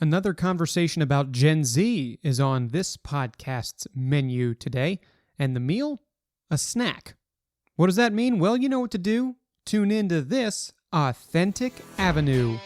Another conversation about Gen Z is on this podcast's menu today, and the meal? A snack. What does that mean? Well, you know what to do. Tune into this Authentic Avenue.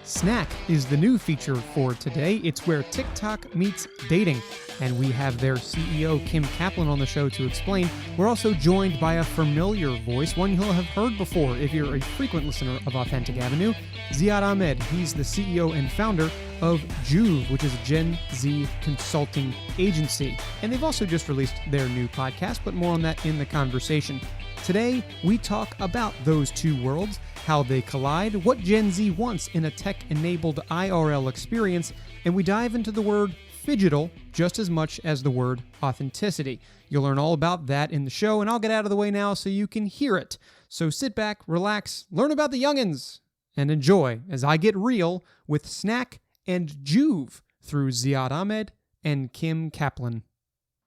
Snack is the new feature for today. It's where TikTok meets dating. And we have their CEO, Kim Kaplan, on the show to explain. We're also joined by a familiar voice, one you'll have heard before if you're a frequent listener of Authentic Avenue, Ziad Ahmed. He's the CEO and founder of JUV, which is a Gen Z consulting agency. And they've also just released their new podcast, but more on that in the conversation. Today, we talk about those two worlds, how they collide, what Gen Z wants in a tech-enabled IRL experience, and we dive into the word Phygital just as much as the word authenticity. You'll learn all about that in the show, and I'll get out of the way now so you can hear it. So sit back, relax, learn about the youngins, and enjoy as I get real with Snack and JUV through Ziad Ahmed and Kim Kaplan.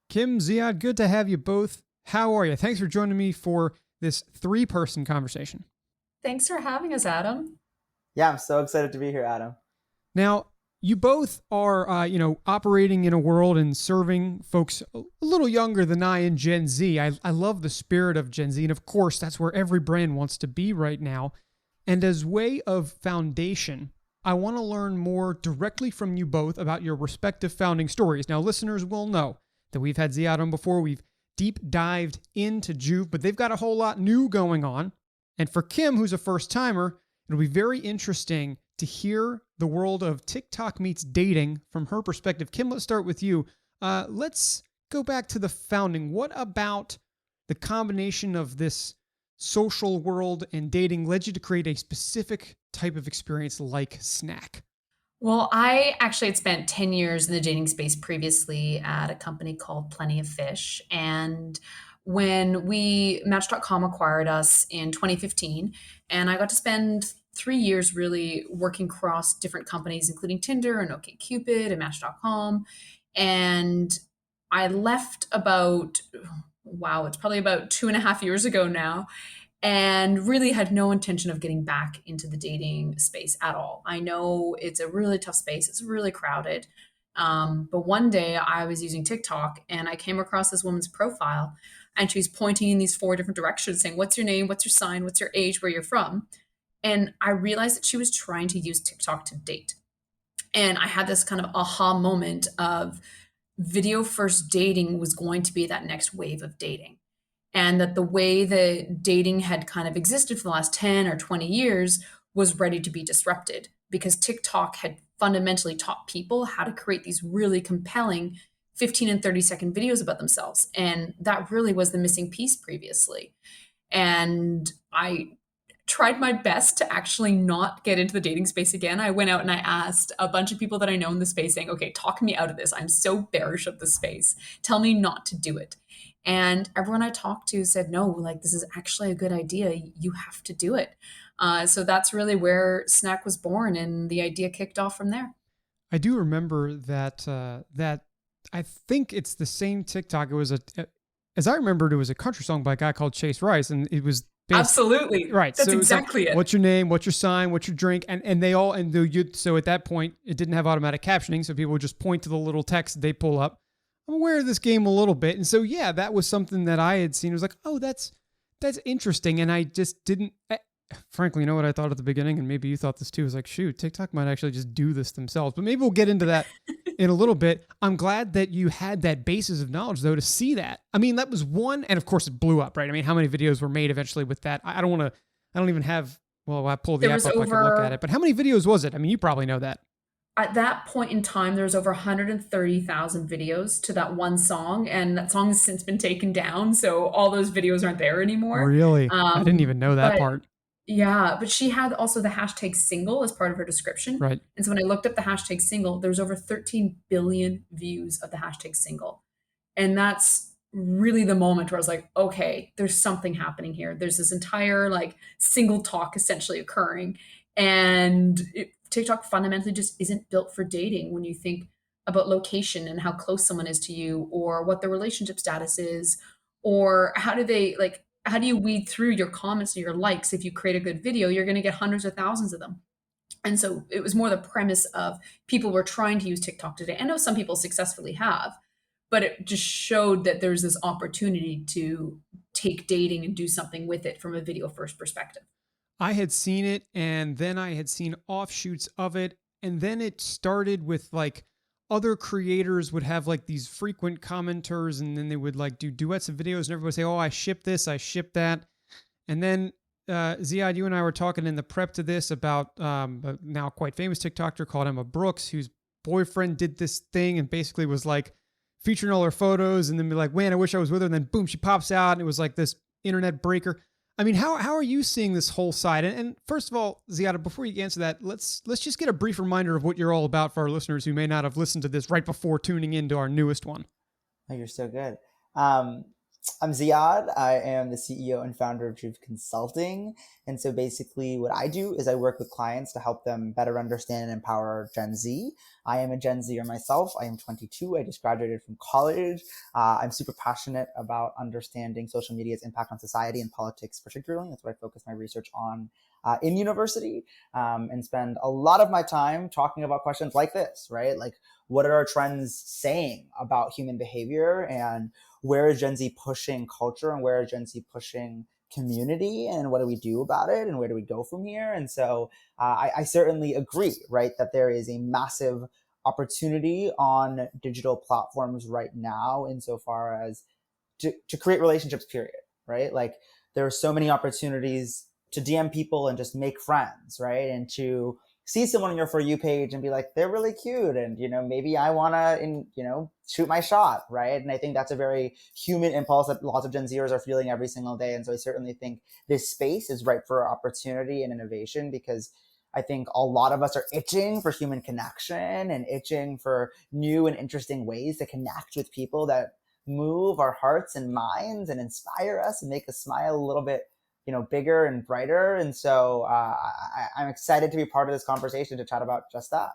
Kim, Ziad, good to have you both. How are you? Thanks for joining me for this three-person conversation. Thanks for having us, Adam. Yeah, I'm so excited to be here, Adam. Now, you both are, operating in a world and serving folks a little younger than I in Gen Z. I love the spirit of Gen Z, and of course, that's where every brand wants to be right now. And as way of foundation, I want to learn more directly from you both about your respective founding stories. Now, listeners will know that we've had Ziad on before. We've deep dived into JUV, but they've got a whole lot new going on. And for Kim, who's a first-timer, it'll be very interesting to hear the world of TikTok meets dating from her perspective. Kim, let's start with you. Let's go back to the founding. What about the combination of this social world and dating led you to create a specific type of experience like Snack? Well, I actually had spent 10 years in the dating space previously at a company called Plenty of Fish. And when Match.com acquired us in 2015, and I got to spend 3 years really working across different companies, including Tinder and OkCupid and Match.com. And I left it's probably about 2.5 years ago now, and really had no intention of getting back into the dating space at all. I know it's a really tough space. It's really crowded. But one day I was using TikTok and I came across this woman's profile, and she's pointing in these 4 different directions saying, what's your name? What's your sign? What's your age? Where you're from? And I realized that she was trying to use TikTok to date. And I had this kind of aha moment of video first dating was going to be that next wave of dating. And that the way that dating had kind of existed for the last 10 or 20 years was ready to be disrupted, because TikTok had fundamentally taught people how to create these really compelling 15 and 30-second videos about themselves. And that really was the missing piece previously. And I tried my best to actually not get into the dating space again. I went out and I asked a bunch of people that I know in the space saying, okay, talk me out of this. I'm so bearish of this space. Tell me not to do it. And everyone I talked to said, no, like, this is actually a good idea. You have to do it. So that's really where Snack was born, and the idea kicked off from there. I do remember that I think it's the same TikTok. It was as I remembered, it was a country song by a guy called Chase Rice, and it was absolutely right. That's so exactly it. What's your name? What's your sign? What's your drink? So at that point, it didn't have automatic captioning, so people would just point to the little text they pull up. I'm aware of this game a little bit, and so yeah, that was something that I had seen. It was like, oh, that's interesting, and I just didn't. Frankly, you know what I thought at the beginning, and maybe you thought this too, is like, shoot, TikTok might actually just do this themselves. But maybe we'll get into that in a little bit. I'm glad that you had that basis of knowledge, though, to see that. I mean, that was one, and of course it blew up, right? I mean, how many videos were made eventually with that? I pulled the app up, I could look at it. But how many videos was it? I mean, you probably know that. At that point in time, there was over 130,000 videos to that one song, and that song has since been taken down. So all those videos aren't there anymore. Really? I didn't even know that part. Yeah, but she had also the hashtag single as part of her description. Right. And so when I looked up the hashtag single, there was over 13 billion views of the hashtag single. And that's really the moment where I was like, okay, there's something happening here. There's this entire like single talk essentially occurring. And TikTok fundamentally just isn't built for dating when you think about location and how close someone is to you, or what their relationship status is, or how do they like how do you weed through your comments or your likes? If you create a good video, you're going to get hundreds of thousands of them. And so it was more the premise of people were trying to use TikTok today. I know some people successfully have, but it just showed that there's this opportunity to take dating and do something with it from a video first perspective. I had seen it, and then I had seen offshoots of it, and then it started with like other creators would have like these frequent commenters, and then they would like do duets of videos, and everybody would say, "Oh, I ship this, I ship that," and then Ziad, you and I were talking in the prep to this about a now quite famous TikToker called Emma Brooks, whose boyfriend did this thing and basically was like featuring all her photos, and then be like, "Man, I wish I was with her," and then boom, she pops out, and it was like this internet breaker. I mean, how are you seeing this whole side? And first of all, Ziad, before you answer that, let's just get a brief reminder of what you're all about for our listeners who may not have listened to this right before tuning into our newest one. Oh, you're so good. I'm Ziad. I am the CEO and founder of JUV Consulting. And so basically what I do is I work with clients to help them better understand and empower Gen Z. I am a Gen Zer myself. I am 22. I just graduated from college. I'm super passionate about understanding social media's impact on society and politics particularly. That's what I focus my research on in university, and spend a lot of my time talking about questions like this, right? Like, what are our trends saying about human behavior, and where is Gen Z pushing culture, and where is Gen Z pushing community, and what do we do about it, and where do we go from here? And so I certainly agree, right, that there is a massive opportunity on digital platforms right now insofar as to create relationships, period, right? Like, there are so many opportunities to DM people and just make friends, right? And to see someone on your For You page and be like, they're really cute. And, maybe I want to, shoot my shot, right? And I think that's a very human impulse that lots of Gen Zers are feeling every single day. And so I certainly think this space is ripe for opportunity and innovation, because I think a lot of us are itching for human connection and itching for new and interesting ways to connect with people that move our hearts and minds and inspire us and make us smile a little bit bigger and brighter. And so I'm excited to be part of this conversation to chat about just that.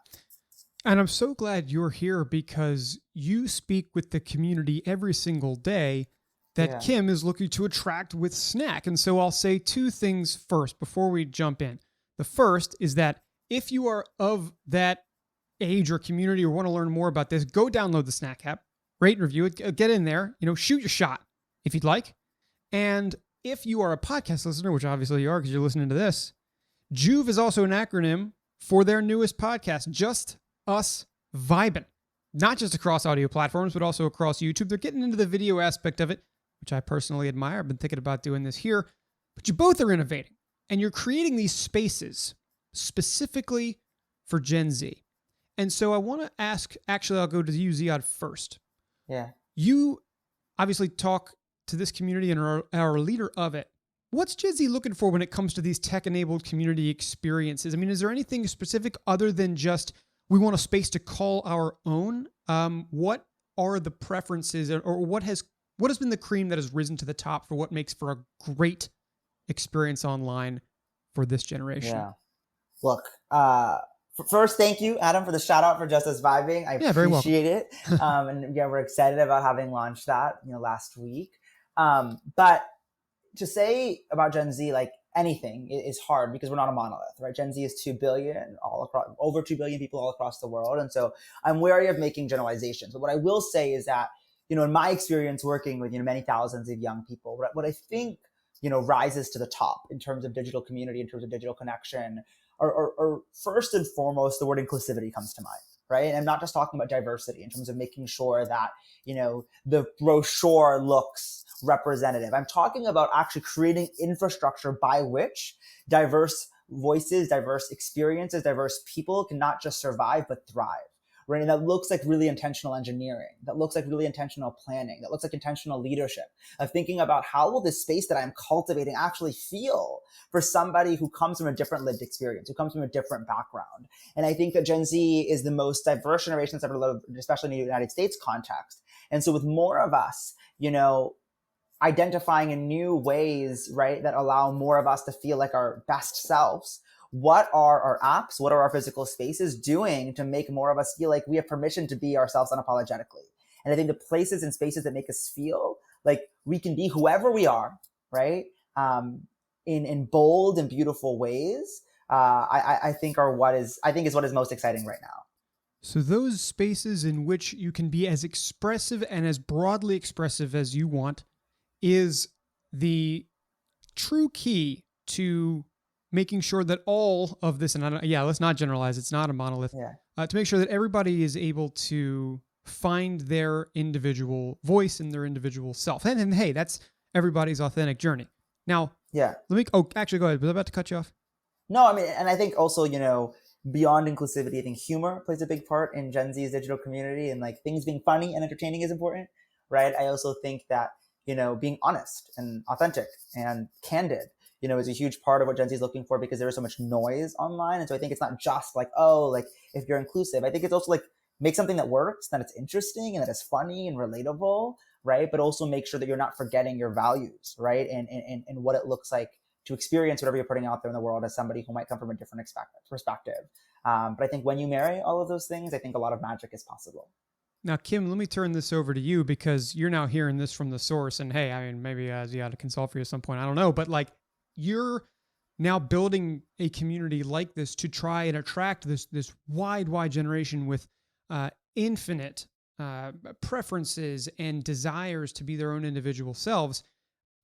And I'm so glad you're here, because you speak with the community every single day that Kim is looking to attract with Snack. And so I'll say two things first before we jump in. The first is that if you are of that age or community or want to learn more about this, go download the Snack app, rate and review it, get in there, shoot your shot if you'd like. And if you are a podcast listener, which obviously you are because you're listening to this, JUV is also an acronym for their newest podcast, Just Us Vibin'. Not just across audio platforms, but also across YouTube. They're getting into the video aspect of it, which I personally admire. I've been thinking about doing this here. But you both are innovating, and you're creating these spaces specifically for Gen Z. And so I want to ask, actually, I'll go to you, Ziad, first. Yeah. You obviously talk to this community and are a leader of it. What's Gen Z looking for when it comes to these tech-enabled community experiences? I mean, is there anything specific other than just we want a space to call our own? What are the preferences, or what has been the cream that has risen to the top for what makes for a great experience online for this generation? Yeah. Look, first, thank you, Adam, for the shout out for Just Us Vibing. I appreciate it. And we're excited about having launched that, last week. But to say about Gen Z, like anything is hard because we're not a monolith, right? Gen Z is 2 billion over 2 billion people all across the world. And so I'm wary of making generalizations. But what I will say is that, in my experience working with, many thousands of young people, what I think, rises to the top in terms of digital community, in terms of digital connection, or first and foremost, the word inclusivity comes to mind, right? And I'm not just talking about diversity in terms of making sure that, the brochure looks representative. I'm talking about actually creating infrastructure by which diverse voices, diverse experiences, diverse people can not just survive, but thrive. Right? And that looks like really intentional engineering. That looks like really intentional planning. That looks like intentional leadership of thinking about how will this space that I'm cultivating actually feel for somebody who comes from a different lived experience, who comes from a different background. And I think that Gen Z is the most diverse generation that's ever lived, especially in the United States context. And so with more of us, identifying in new ways, right, that allow more of us to feel like our best selves, what are our apps, what are our physical spaces doing to make more of us feel like we have permission to be ourselves unapologetically? And I think the places and spaces that make us feel like we can be whoever we are, right? In bold and beautiful ways, I think is what is most exciting right now. So those spaces in which you can be as expressive and as broadly expressive as you want is the true key to making sure that all of this, and let's not generalize, it's not a monolith, Yeah. to make sure that everybody is able to find their individual voice and their individual self. And hey, that's everybody's authentic journey. Now, Yeah. Actually, go ahead. Was I about to cut you off? No, I mean, and I think also, beyond inclusivity, I think humor plays a big part in Gen Z's digital community, and like things being funny and entertaining is important, right? I also think that, being honest and authentic and candid, is a huge part of what Gen Z is looking for, because there is so much noise online. And so I think it's not just like, oh, like if you're inclusive, I think it's also like make something that works, that it's interesting and that it's funny and relatable, right? But also make sure that you're not forgetting your values, right? And what it looks like to experience whatever you're putting out there in the world as somebody who might come from a different perspective. But I think when you marry all of those things, I think a lot of magic is possible. Now, Kim, let me turn this over to you, because you're now hearing this from the source. And hey, I mean, maybe Ziad to consult for you at some point. I don't know. But like, you're now building a community like this to try and attract this wide generation with infinite preferences and desires to be their own individual selves.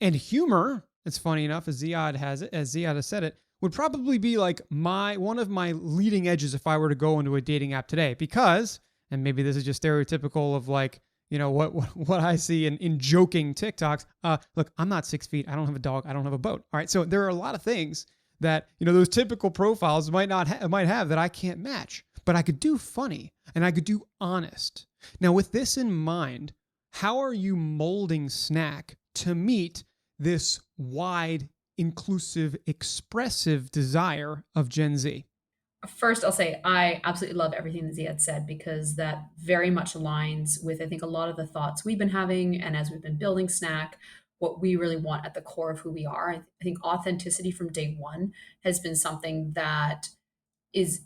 And humor, it's funny enough, as Ziad has said it, would probably be like one of my leading edges if I were to go into a dating app today, because, and maybe this is just stereotypical of like, what I see in joking TikToks. Look, I'm not 6 feet. I don't have a dog. I don't have a boat. All right. So there are a lot of things that, those typical profiles might have that I can't match, but I could do funny and I could do honest. Now, with this in mind, how are you molding Snack to meet this wide, inclusive, expressive desire of Gen Z? First, I'll say I absolutely love everything that Ziad said, because that very much aligns with, I think, a lot of the thoughts we've been having. And as we've been building Snack, what we really want at the core of who we are. I think authenticity from day one has been something that is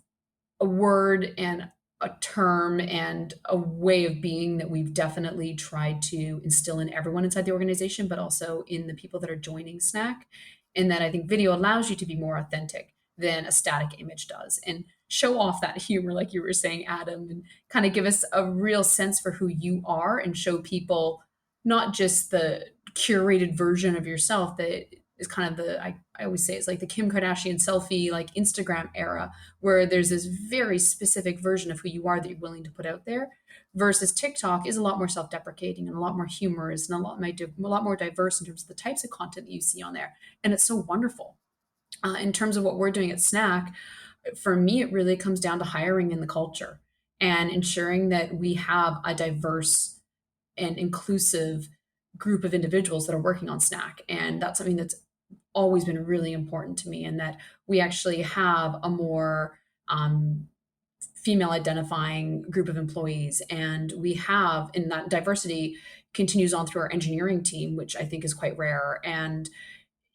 a word and a term and a way of being that we've definitely tried to instill in everyone inside the organization, but also in the people that are joining Snack. And that I think video allows you to be more authentic than a static image does, and show off that humor, like you were saying, Adam, and kind of give us a real sense for who you are, and show people not just the curated version of yourself that is kind of I always say it's like the Kim Kardashian selfie, like Instagram era, where there's this very specific version of who you are that you're willing to put out there, versus TikTok is a lot more self-deprecating and a lot more humorous and a lot more diverse in terms of the types of content that you see on there. And it's so wonderful. In terms of what we're doing at Snack, for me, it really comes down to hiring in the culture and ensuring that we have a diverse and inclusive group of individuals that are working on Snack. And that's something that's always been really important to me, and that we actually have a more female identifying group of employees. And we have, in that diversity continues on through our engineering team, which I think is quite rare. And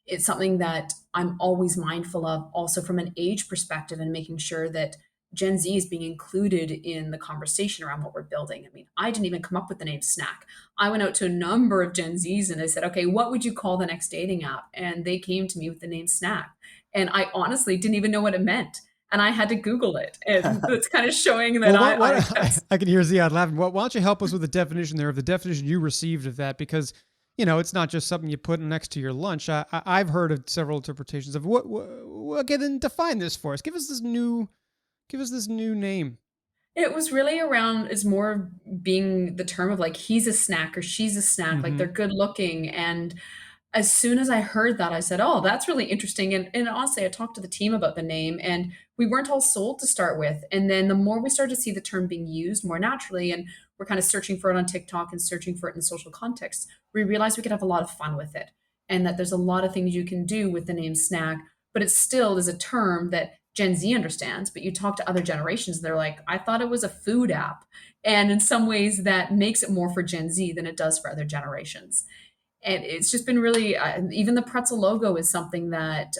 it's something that I'm always mindful of, also from an age perspective, and making sure that Gen Z is being included in the conversation around what we're building. I mean, I didn't even come up with the name Snack. I went out to a number of Gen Zs and I said, okay, what would you call the next dating app? And they came to me with the name Snack. And I honestly didn't even know what it meant. And I had to Google it. And that's kind of showing that I can hear Ziad laughing. Why don't you help us with the definition there, of the definition you received of that? Because it's not just something you put next to your lunch. I've heard of several interpretations of what. Okay, then define this for us. Give us this new name. It was really around, is more being the term of like, he's a snack or she's a snack, Mm-hmm. like they're good looking. And as soon as I heard that, I said, oh, that's really interesting. And honestly, I talked to the team about the name, and we weren't all sold to start with. And then the more we started to see the term being used more naturally, and we're kind of searching for it on TikTok and searching for it in social contexts, we realized we could have a lot of fun with it. And that there's a lot of things you can do with the name snack, but it still is a term that Gen Z understands. But you talk to other generations, they're like, I thought it was a food app. And in some ways that makes it more for Gen Z than it does for other generations. And it's just been really, even the pretzel logo is something that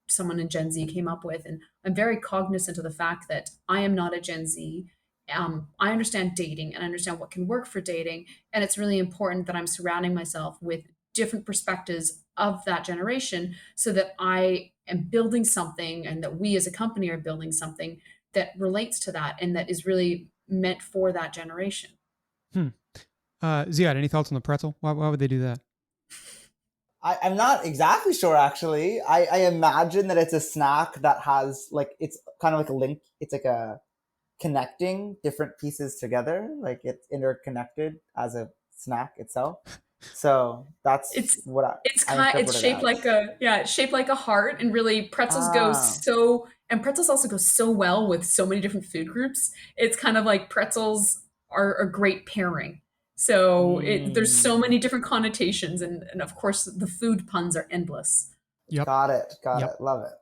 someone in Gen Z came up with. And I'm very cognizant of the fact that I am not a Gen Z. I understand dating and I understand what can work for dating. And it's really important that I'm surrounding myself with different perspectives of that generation so that I am building something and that we as a company are building something that relates to that and that is really meant for that generation. Hmm. Ziad, any thoughts on the pretzel? Why would they do that? I'm not exactly sure, actually. I imagine that it's a snack that has like, it's kind of like a link. It's like a connecting different pieces together. Like it's interconnected as a snack itself. So that's It's what I it's interpret it shaped like as. a, yeah, it's shaped like a heart, and really pretzels go Ah. so, and pretzels also go so well with so many different food groups. It's kind of like pretzels are a great pairing. So there's so Mm. many different connotations, and of course the food puns are endless. Yep. Got it. Got Yep. it. Love it.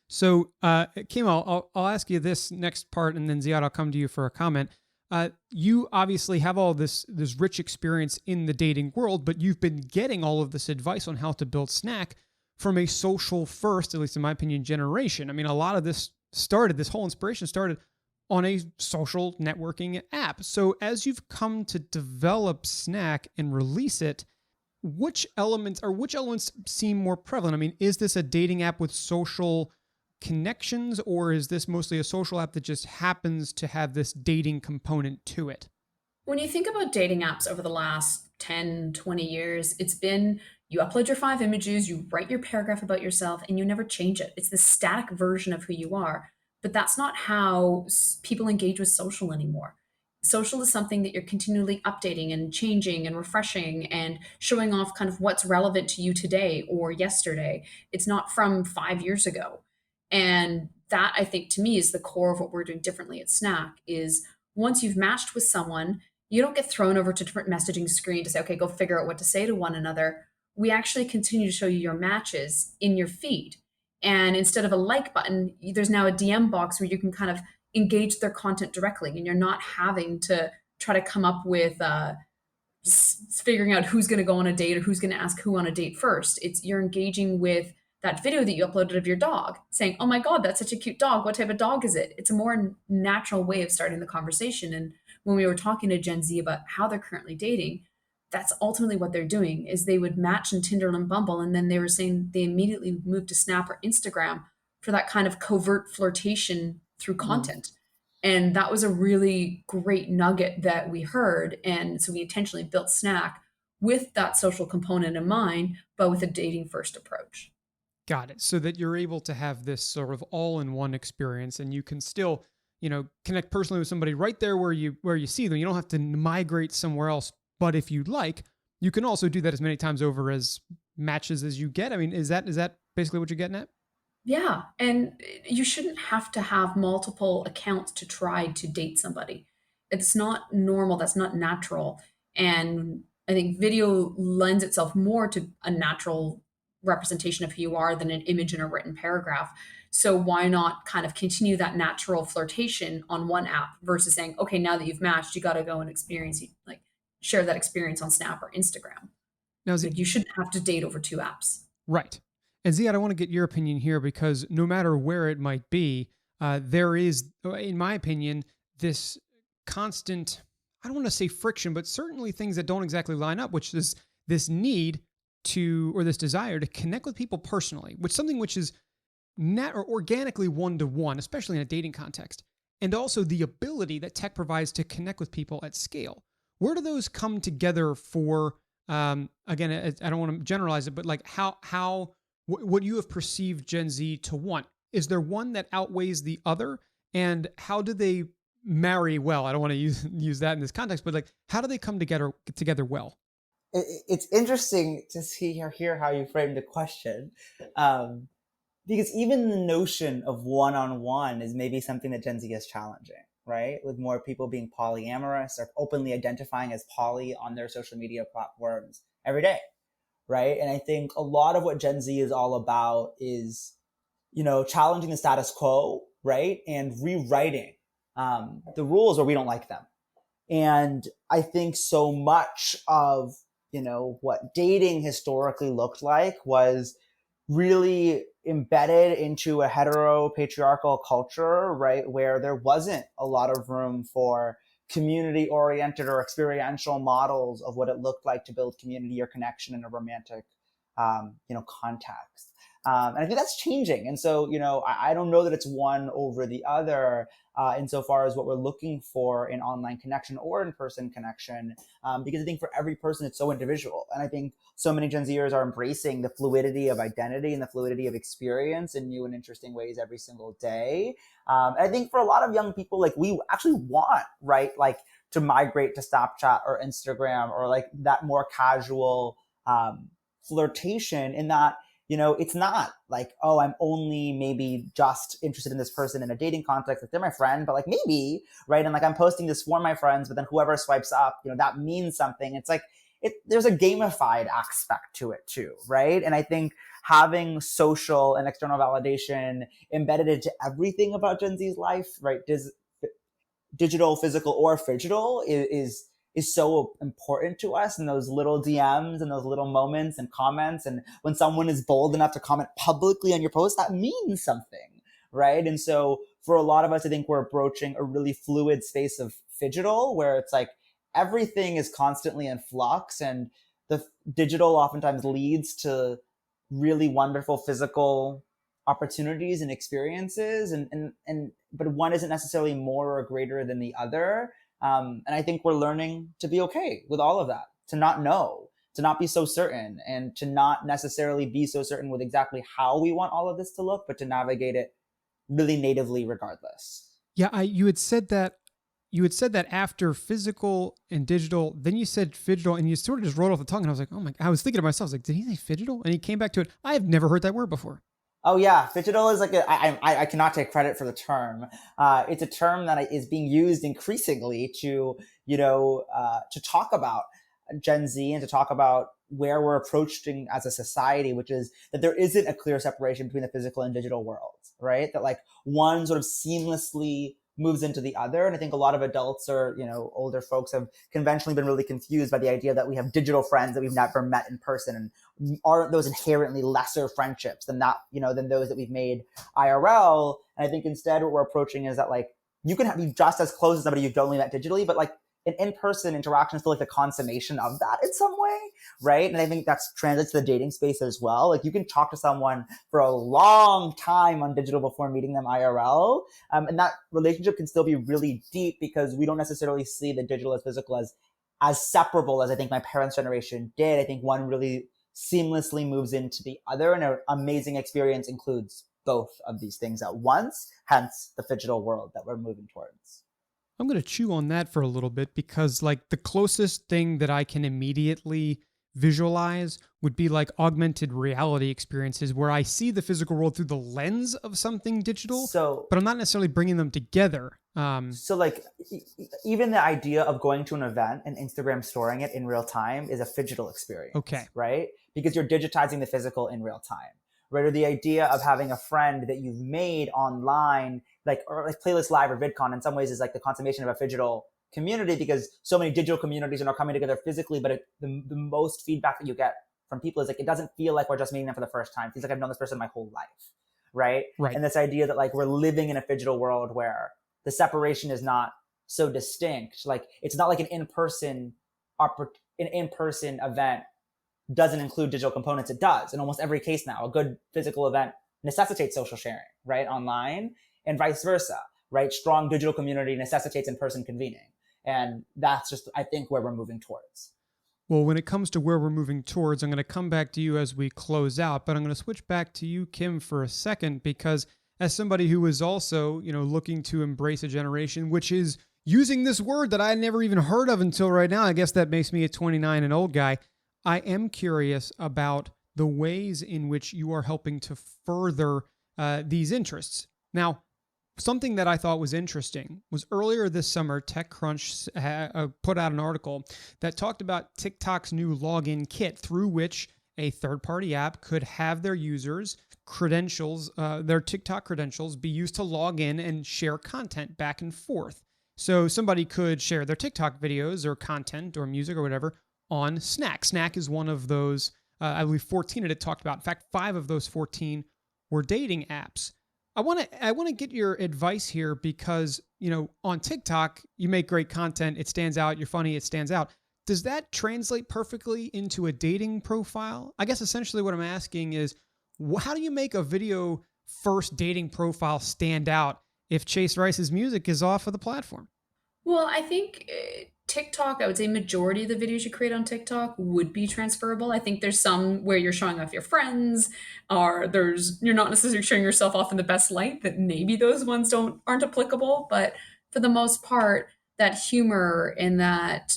So, Kim, I'll ask you this next part, and then Ziad, I'll come to you for a comment. You obviously have all this rich experience in the dating world, but you've been getting all of this advice on how to build Snack from a social first, at least in my opinion, generation. I mean, a lot of this whole inspiration started on a social networking app. So, as you've come to develop Snack and release it, which elements seem more prevalent? I mean, is this a dating app with social connections, or is this mostly a social app that just happens to have this dating component to it? When you think about dating apps over the last 10, 20 years, it's been you upload your 5 images, you write your paragraph about yourself, and you never change it. It's the static version of who you are. But that's not how people engage with social anymore. Social is something that you're continually updating and changing and refreshing and showing off kind of what's relevant to you today or yesterday. It's not from 5 years ago. And that, I think, to me is the core of what we're doing differently at Snack is once you've matched with someone, you don't get thrown over to different messaging screen to say, okay, go figure out what to say to one another. We actually continue to show you your matches in your feed. And instead of a like button, there's now a DM box where you can kind of engage their content directly. And you're not having to try to come up with figuring out who's going to go on a date or who's going to ask who on a date first. It's you're engaging with that video that you uploaded of your dog saying, oh my God, that's such a cute dog. What type of dog is it? It's a more natural way of starting the conversation. And when we were talking to Gen Z about how they're currently dating, that's ultimately what they're doing is they would match in Tinder and Bumble. And then they were saying they immediately moved to Snap or Instagram for that kind of covert flirtation through Mm. content. And that was a really great nugget that we heard. And so we intentionally built Snack with that social component in mind, but with a dating first approach. Got it. So that you're able to have this sort of all-in-one experience, and you can still, connect personally with somebody right there where you see them. You don't have to migrate somewhere else. But if you'd like, you can also do that as many times over as matches as you get. I mean, is that basically what you're getting at? Yeah. And you shouldn't have to have multiple accounts to try to date somebody. It's not normal. That's not natural. And I think video lends itself more to a natural representation of who you are than an image in a written paragraph. So why not kind of continue that natural flirtation on one app versus saying, okay, now that you've matched, you got to go and like share that experience on Snap or Instagram. Now, Like you shouldn't have to date over two apps. right. And Ziad, I want to get your opinion here because no matter where it might be, there is, in my opinion, this constant, I don't want to say friction, but certainly things that don't exactly line up, which is this need or this desire to connect with people personally, which is or organically one-to-one, especially in a dating context, and also the ability that tech provides to connect with people at scale. Where do those come together for, again, I don't want to generalize it, but like what you have perceived Gen Z to want? Is there one that outweighs the other? And how do they marry well? I don't want to use that in this context, but like, how do they come together well? It's interesting to hear how you framed the question. Because even the notion of one-on-one is maybe something that Gen Z is challenging, right? With more people being polyamorous or openly identifying as poly on their social media platforms every day, right? And I think a lot of what Gen Z is all about is, challenging the status quo, right? And rewriting the rules where we don't like them. And I think so much of, what dating historically looked like was really embedded into a hetero patriarchal culture, right? Where there wasn't a lot of room for community oriented or experiential models of what it looked like to build community or connection in a romantic context. And I think that's changing. And so, I don't know that it's one over the other insofar as what we're looking for in online connection or in-person connection, because I think for every person, it's so individual. And I think so many Gen Zers are embracing the fluidity of identity and the fluidity of experience in new and interesting ways every single day. And I think for a lot of young people, like we actually want, right, like to migrate to Snapchat or Instagram or like that more casual flirtation in that, it's not like, oh, I'm only maybe just interested in this person in a dating context. Like they're my friend, but like maybe, right? And like I'm posting this for my friends, but then whoever swipes up, that means something. It's like, there's a gamified aspect to it too, right? And I think having social and external validation embedded into everything about Gen Z's life, right? Digital, physical, or phygital is so important to us, and those little DMs and those little moments and comments. And when someone is bold enough to comment publicly on your post, that means something, right? And so for a lot of us, I think we're approaching a really fluid space of phygital where it's like everything is constantly in flux, and the digital oftentimes leads to really wonderful physical opportunities and experiences, but one isn't necessarily more or greater than the other. And I think we're learning to be okay with all of that, to not know, to not be so certain, and to not necessarily be so certain with exactly how we want all of this to look, but to navigate it really natively regardless. Yeah, you had said that after physical and digital, then you said phygital, and you sort of just rolled off the tongue, and I was like, oh my, I was thinking to myself, I was like, did he say phygital? And he came back to it. I have never heard that word before. Oh yeah, phygital is like I cannot take credit for the term. It's a term that is being used increasingly to talk about Gen Z and to talk about where we're approaching as a society, which is that there isn't a clear separation between the physical and digital worlds, right? That like one sort of seamlessly moves into the other. And I think a lot of adults or, older folks have conventionally been really confused by the idea that we have digital friends that we've never met in person. And aren't those inherently lesser friendships than that, than those that we've made IRL? And I think instead what we're approaching is that like, you can be just as close as somebody you've only met digitally, but like an in-person interaction is still like the consummation of that in some way, right? And I think that's translates to the dating space as well. Like you can talk to someone for a long time on digital before meeting them IRL. And that relationship can still be really deep because we don't necessarily see the digital as physical as separable as I think my parents' generation did. I think one really seamlessly moves into the other, and an amazing experience includes both of these things at once, hence the phygital world that we're moving towards. I'm going to chew on that for a little bit because like the closest thing that I can immediately visualize would be like augmented reality experiences where I see the physical world through the lens of something digital, but I'm not necessarily bringing them together. So like even the idea of going to an event and Instagram storing it in real time is a phygital experience. Okay. Right? Because you're digitizing the physical in real time. Right? Or the idea of having a friend that you've made online, or Playlist Live or VidCon in some ways is like the consummation of a phygital community because so many digital communities are now coming together physically, but the most feedback that you get from people is like, it doesn't feel like we're just meeting them for the first time. It feels like I've known this person my whole life. Right? Right. And this idea that like we're living in a phygital world where the separation is not so distinct. Like it's not like an in-person event doesn't include digital components. It does. In almost every case now, a good physical event necessitates social sharing, right? Online, and vice versa, right? Strong digital community necessitates in-person convening. And that's just, I think, where we're moving towards. Well, when it comes to where we're moving towards, I'm going to come back to you as we close out, but I'm going to switch back to you, Kim, for a second, because as somebody who is also, looking to embrace a generation, which is using this word that I never even heard of until right now, I guess that makes me a 29 and old guy. I am curious about the ways in which you are helping to further these interests. Now, something that I thought was interesting was earlier this summer, TechCrunch put out an article that talked about TikTok's new login kit through which a third-party app could have their users' credentials, their TikTok credentials, be used to log in and share content back and forth. So somebody could share their TikTok videos or content or music or whatever on Snack. Snack is one of those, I believe 14 that it talked about. In fact, 5 of those 14 were dating apps. I want to get your advice here because, on TikTok, you make great content. It stands out. You're funny. It stands out. does that translate perfectly into a dating profile? I guess essentially what I'm asking is, how do you make a video first dating profile stand out if Chase Rice's music is off of the platform? Well, I think TikTok, I would say majority of the videos you create on TikTok would be transferable. I think there's some where you're showing off your friends, or you're not necessarily showing yourself off in the best light, that maybe those ones aren't applicable. But for the most part, that humor and that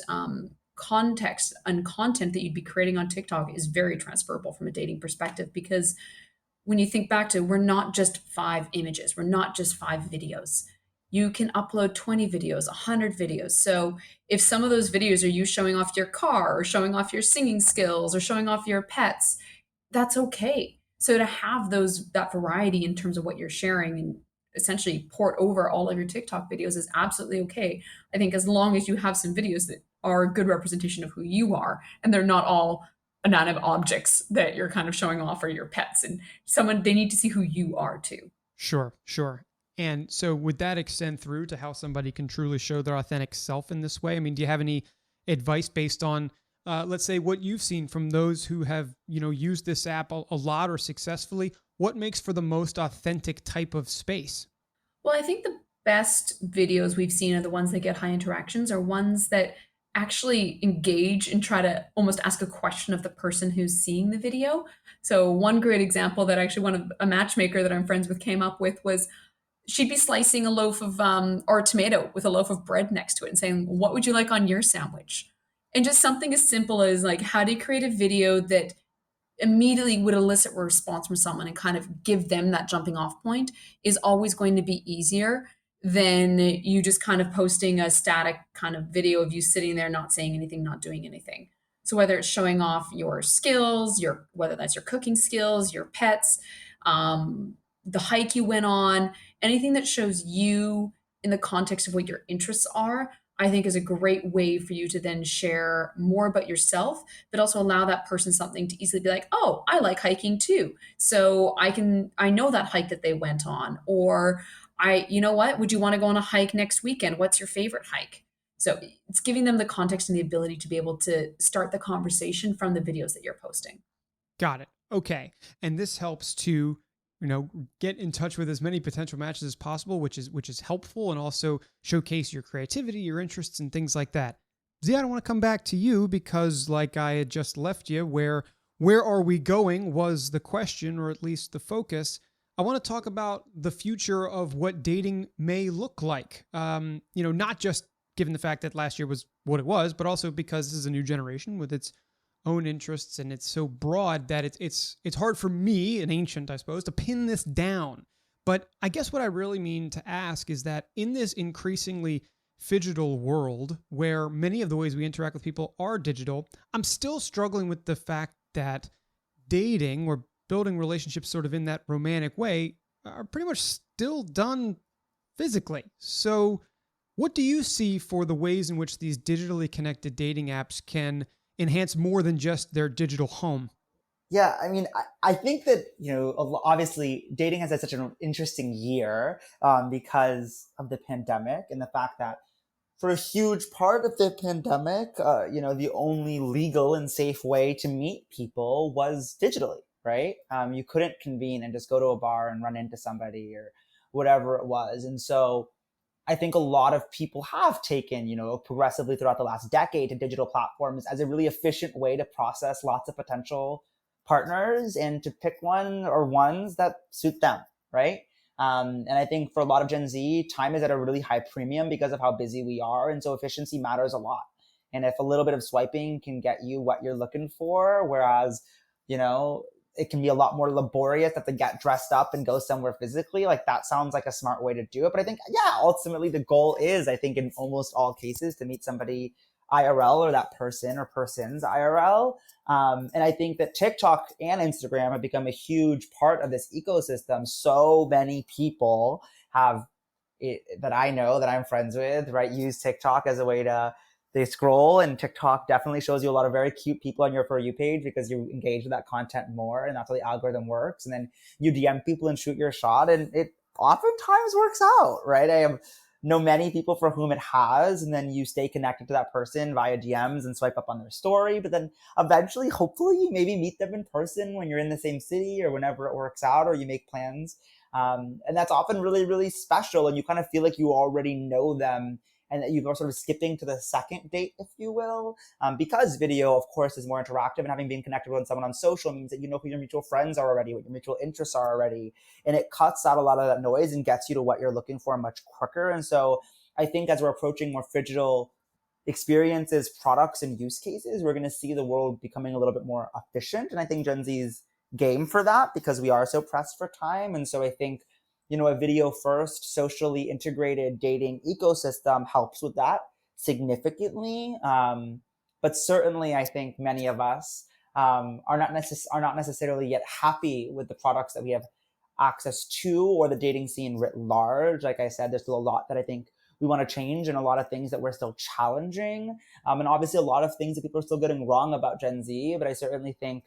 context and content that you'd be creating on TikTok is very transferable from a dating perspective, because when you think back to, we're not just 5 images, we're not just 5 videos. You can upload 20 videos, 100 videos. So if some of those videos are you showing off your car or showing off your singing skills or showing off your pets, that's okay. So to have that variety in terms of what you're sharing and essentially port over all of your TikTok videos is absolutely okay. I think as long as you have some videos that are a good representation of who you are and they're not all inanimate objects that you're kind of showing off, or your pets, and they need to see who you are too. Sure, sure. And so would that extend through to how somebody can truly show their authentic self in this way? I mean, do you have any advice based on, let's say, what you've seen from those who have, used this app a lot or successfully? What makes for the most authentic type of space? Well, I think the best videos we've seen are the ones that get high interactions, are ones that actually engage and try to almost ask a question of the person who's seeing the video. So one great example that actually a matchmaker that I'm friends with came up with was, she'd be slicing a loaf of or a tomato with a loaf of bread next to it and saying, "What would you like on your sandwich?" And just something as simple as, like, how do you create a video that immediately would elicit a response from someone and kind of give them that jumping off point is always going to be easier than you just kind of posting a static kind of video of you sitting there not saying anything, not doing anything. So whether it's showing off your skills, whether that's your cooking skills, your pets, the hike you went on, anything that shows you in the context of what your interests are, I think is a great way for you to then share more about yourself, but also allow that person something to easily be like, "Oh, I like hiking too. So I know that hike that they went on," or you know what, would you want to go on a hike next weekend? What's your favorite hike? So it's giving them the context and the ability to be able to start the conversation from the videos that you're posting. Got it. Okay. And this helps to, get in touch with as many potential matches as possible, which is helpful, and also showcase your creativity, your interests, and things like that. Ziad, I want to come back to you because, like I had just left you, where are we going was the question, or at least the focus. I want to talk about the future of what dating may look like. Not just given the fact that last year was what it was, but also because this is a new generation with its own interests, and it's so broad that it's hard for me, an ancient, I suppose, to pin this down. But I guess what I really mean to ask is that in this increasingly phygital world, where many of the ways we interact with people are digital, I'm still struggling with the fact that dating or building relationships sort of in that romantic way are pretty much still done physically. So what do you see for the ways in which these digitally connected dating apps can enhance more than just their digital home? Yeah, I mean, I think that, obviously dating has had such an interesting year because of the pandemic, and the fact that for a huge part of the pandemic, the only legal and safe way to meet people was digitally, right? You couldn't convene and just go to a bar and run into somebody or whatever it was. And so I think a lot of people have taken, progressively throughout the last decade to digital platforms as a really efficient way to process lots of potential partners and to pick one or ones that suit them, right? And I think for a lot of Gen Z, time is at a really high premium because of how busy we are. And so efficiency matters a lot. And if a little bit of swiping can get you what you're looking for, whereas, it can be a lot more laborious to get dressed up and go somewhere physically, like that sounds like a smart way to do it. But I think, ultimately the goal is, I think in almost all cases, to meet somebody IRL, or that person or persons IRL. And I think that TikTok and Instagram have become a huge part of this ecosystem. So many people that I know, that I'm friends with, right, use TikTok as a way they scroll, and TikTok definitely shows you a lot of very cute people on your For You page because you engage with that content more, and that's how the algorithm works. And then you DM people and shoot your shot, and it oftentimes works out, right? I have know many people for whom it has, and then you stay connected to that person via DMs and swipe up on their story. But then eventually, hopefully, you maybe meet them in person when you're in the same city or whenever it works out, or you make plans. And that's often really, really special. And you kind of feel like you already know them and that you're sort of skipping to the second date, if you will, because video, of course, is more interactive. And having been connected with someone on social means that you know who your mutual friends are already, what your mutual interests are already. And it cuts out a lot of that noise and gets you to what you're looking for much quicker. And so I think as we're approaching more phygital experiences, products, and use cases, we're going to see the world becoming a little bit more efficient. And I think Gen Z's game for that because we are so pressed for time. And so I think, a video first, socially integrated dating ecosystem helps with that significantly. But certainly I think many of us are not necessarily yet happy with the products that we have access to or the dating scene writ large. Like I said, there's still a lot that I think we want to change and a lot of things that we're still challenging. And obviously a lot of things that people are still getting wrong about Gen Z, but I certainly think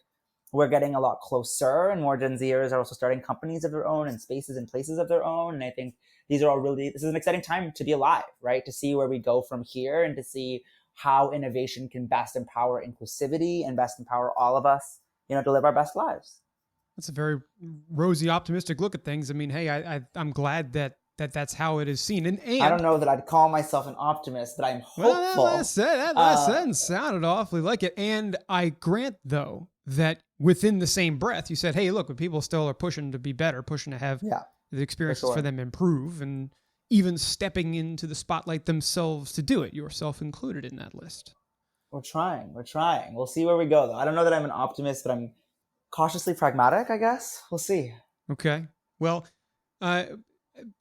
we're getting a lot closer, and more Gen Zers are also starting companies of their own and spaces and places of their own. And I think this is an exciting time to be alive, right? To see where we go from here and to see how innovation can best empower inclusivity and best empower all of us, to live our best lives. That's a very rosy, optimistic look at things. I mean, hey, I'm glad that's how it is seen. And I don't know that I'd call myself an optimist, but I'm hopeful. Well, that last sentence sounded awfully like it. And I grant, though, that within the same breath, you said, hey, look, when people still are pushing to be better, pushing to have the experiences for them improve, and even stepping into the spotlight themselves to do it, yourself included in that list. We're trying. We'll see where we go, though. I don't know that I'm an optimist, but I'm cautiously pragmatic, I guess. We'll see. Okay. Well,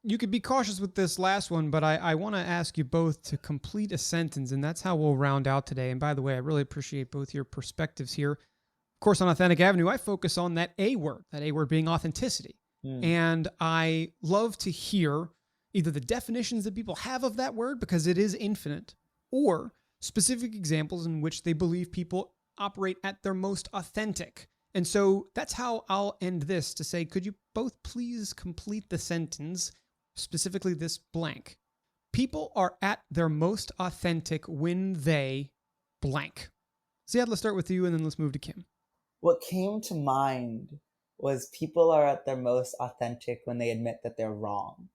you could be cautious with this last one, but I want to ask you both to complete a sentence, and that's how we'll round out today. And by the way, I really appreciate both your perspectives here. Of course, on Authentic Avenue, I focus on that A word being authenticity. And I love to hear either the definitions that people have of that word, because it is infinite, or specific examples in which they believe people operate at their most authentic. And so that's how I'll end this, to say, could you both please complete the sentence, specifically this blank. People are at their most authentic when they blank. Ziad, let's start with you, and then let's move to Kim. What came to mind was people are at their most authentic when they admit that they're wrong.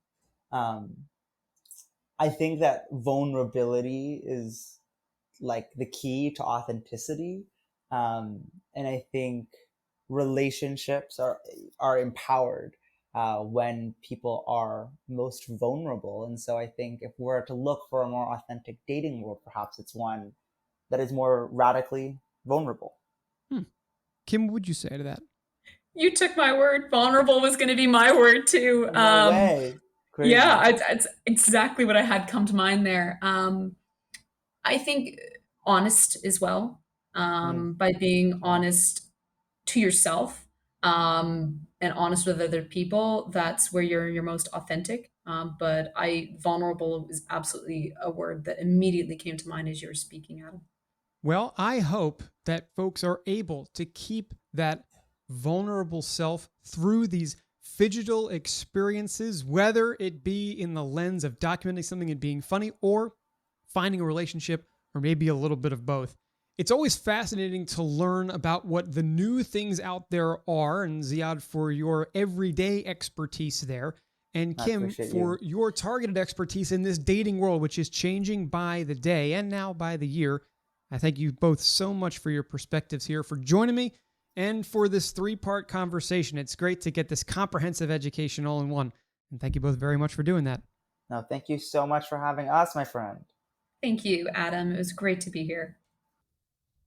I think that vulnerability is like the key to authenticity. And I think relationships are empowered when people are most vulnerable. And so I think if we're to look for a more authentic dating world, perhaps it's one that is more radically vulnerable. Kim, what would you say to that? You took my word. Vulnerable was going to be my word too. No way. Crazy. Yeah, it's exactly what I had come to mind there. I think honest as well, by being honest to yourself and honest with other people. That's where you're most authentic. But vulnerable is absolutely a word that immediately came to mind as you were speaking, Adam. Well, I hope that folks are able to keep that vulnerable self through these phygital experiences, whether it be in the lens of documenting something and being funny, or finding a relationship, or maybe a little bit of both. It's always fascinating to learn about what the new things out there are, and Ziad, for your everyday expertise there, and Kim, for your targeted expertise in this dating world, which is changing by the day and now by the year. I thank you both so much for your perspectives here, for joining me, and for this 3-part conversation. It's great to get this comprehensive education all in one. And thank you both very much for doing that. No, thank you so much for having us, my friend. Thank you, Adam. It was great to be here.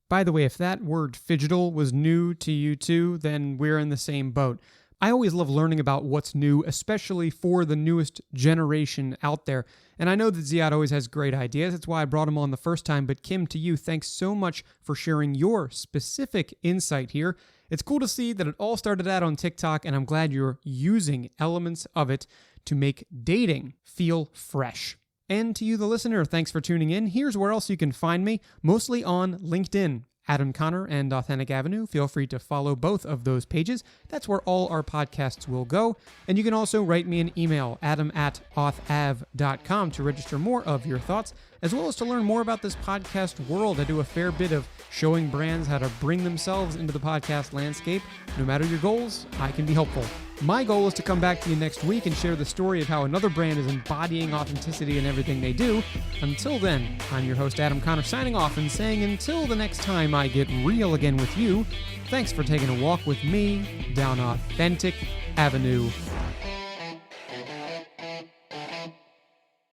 By the way, if that word phygital was new to you too, then we're in the same boat. I always love learning about what's new, especially for the newest generation out there. And I know that Ziad always has great ideas. That's why I brought him on the first time. But Kim, to you, thanks so much for sharing your specific insight here. It's cool to see that it all started out on TikTok, and I'm glad you're using elements of it to make dating feel fresh. And to you, the listener, thanks for tuning in. Here's where else you can find me, mostly on LinkedIn, Adam Connor and Authentic Avenue. Feel free to follow both of those pages. That's where all our podcasts will go. And you can also write me an email, adam@authav.com, to register more of your thoughts, as well as to learn more about this podcast world. I do a fair bit of showing brands how to bring themselves into the podcast landscape. No matter your goals, I can be helpful. My goal is to come back to you next week and share the story of how another brand is embodying authenticity in everything they do. Until then, I'm your host, Adam Connor, signing off and saying until the next time I get real again with you, thanks for taking a walk with me down Authentic Avenue.